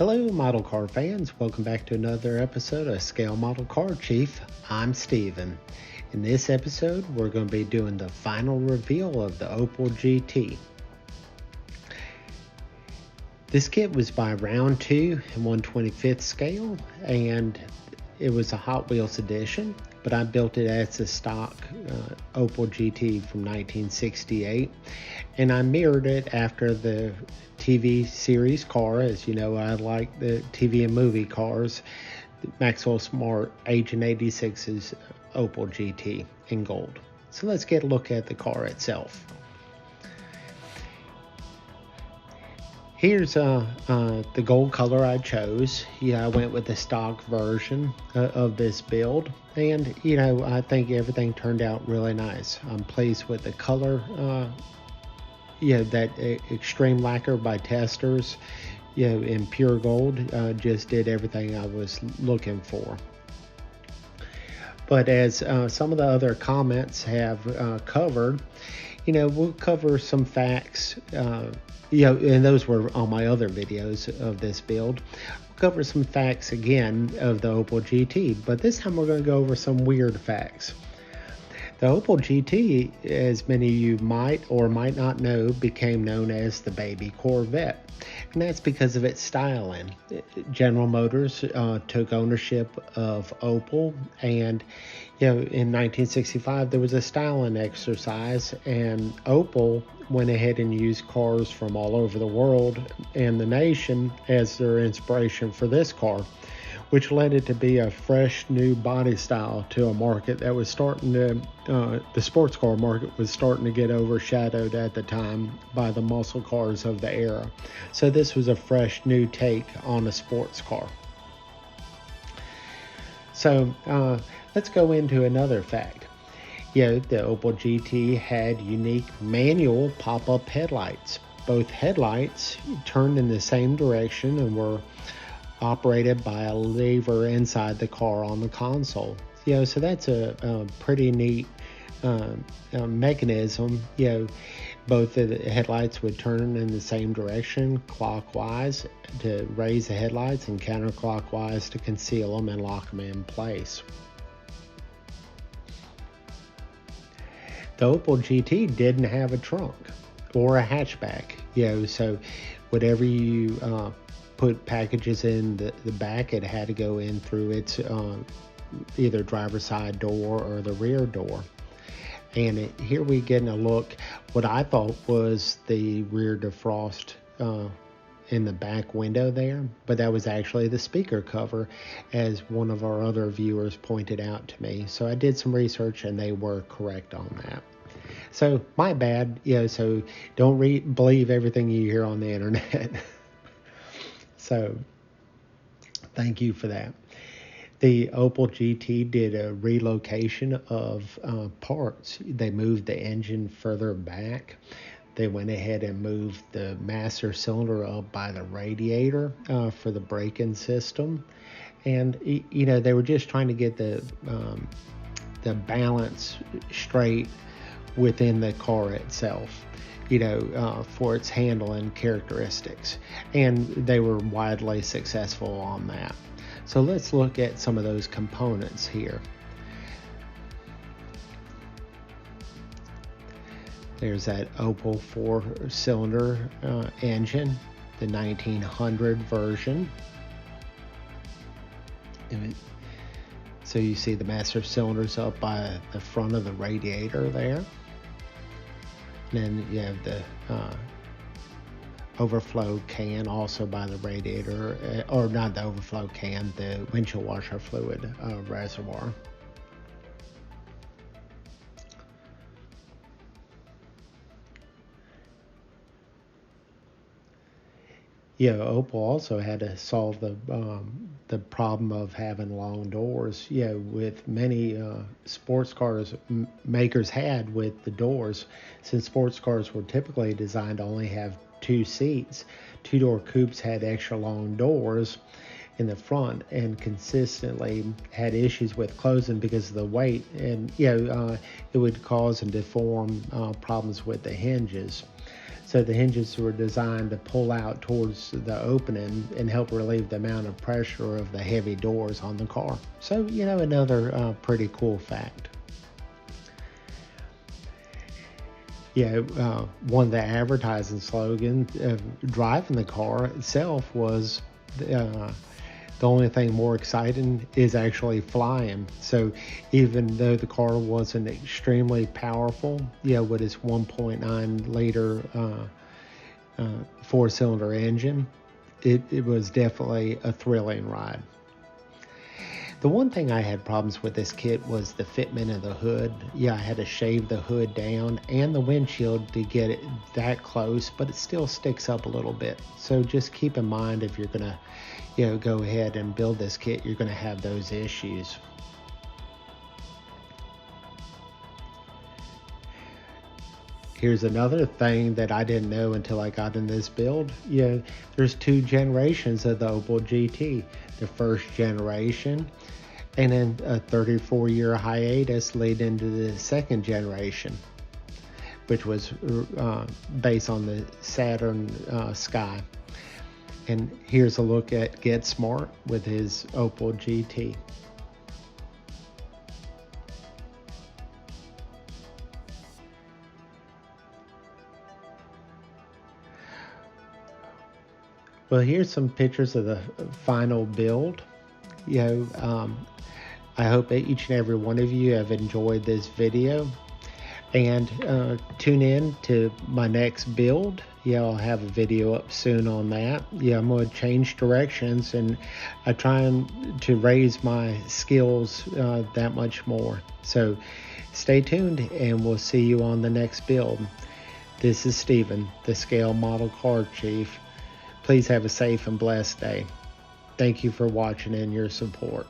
Hello model car fans, welcome back to another episode of Scale Model Car Chief. I'm Steven. In this episode we're going to be doing the final reveal of the Opel GT. This kit was by Round 2 in 1/25th scale and it was a Hot Wheels edition, but I built it as a stock Opel GT from 1968 and I mirrored it after the TV series car. As you know, I like the TV and movie cars. Maxwell Smart Agent 86's Opel GT in gold. So let's get a look at the car itself. Here's the gold color I chose. I went with the stock version of this build, and I think everything turned out really nice. I'm pleased with the color. That extreme lacquer by Testers, in pure gold, just did everything I was looking for. But as some of the other comments have covered, we'll cover some facts. And those were on my other videos of this build. We'll cover some facts again of the Opel GT, but this time we're going to go over some weird facts. The Opel GT, as many of you might or might not know, became known as the baby Corvette. And that's because of its styling. General Motors took ownership of Opel, and in 1965 there was a styling exercise, and Opel went ahead and used cars from all over the world and the nation as their inspiration for this car, which led it to be a fresh new body style to a market that was starting to, the sports car market was starting to get overshadowed at the time by the muscle cars of the era. So this was a fresh new take on a sports car. So let's go into another fact. The Opel GT had unique manual pop-up headlights. Both headlights turned in the same direction and were operated by a lever inside the car on the console. So that's a pretty neat mechanism. Both of the headlights would turn in the same direction, clockwise to raise the headlights and counterclockwise to conceal them and lock them in place. The Opel GT didn't have a trunk or a hatchback. So whatever you put packages in the back, it had to go in through its either driver's side door or the rear door. And here we get a look what I thought was the rear defrost in the back window there, but that was actually the speaker cover, as one of our other viewers pointed out to me. So I did some research and they were correct on that. So my bad. So don't believe everything you hear on the internet. So thank you for that. The Opel GT did a relocation of parts. They moved the engine further back. They went ahead and moved the master cylinder up by the radiator for the braking system. And, they were just trying to get the balance straight within the car itself. For its handling characteristics, and they were widely successful on that. So let's look at some of those components here. There's that Opel 4-cylinder engine, the 1900 version. So you see the master cylinders up by the front of the radiator there. Then you have the overflow can also by the radiator, or not the overflow can, the windshield washer fluid reservoir. Opel also had to solve the problem of having long doors. With many sports cars makers had with the doors, since sports cars were typically designed to only have 2 seats. 2-door coupes had extra long doors in the front and consistently had issues with closing because of the weight, and it would cause and deform problems with the hinges. So the hinges were designed to pull out towards the opening and help relieve the amount of pressure of the heavy doors on the car. So, you know, another pretty cool fact. Yeah, one of the advertising slogans of driving the car itself was the only thing more exciting is actually flying. So even though the car wasn't extremely powerful, with its 1.9 liter four-cylinder engine, it was definitely a thrilling ride. The one thing I had problems with this kit was the fitment of the hood. I had to shave the hood down and the windshield to get it that close, but it still sticks up a little bit. So just keep in mind, if you're gonna, go ahead and build this kit, you're gonna have those issues. Here's another thing that I didn't know until I got in this build. There's 2 generations of the Opel GT. The first generation, and then a 34-year hiatus leading into the second generation, which was based on the Saturn Sky. And here's a look at Get Smart with his Opel GT. Well, here's some pictures of the final build. I hope that each and every one of you have enjoyed this video, and tune in to my next build. I'll have a video up soon on that. I'm going to change directions, and I try to raise my skills that much more. So stay tuned, and we'll see you on the next build. This is Steven, the Scale Model Car Chief. Please have a safe and blessed day. Thank you for watching and your support.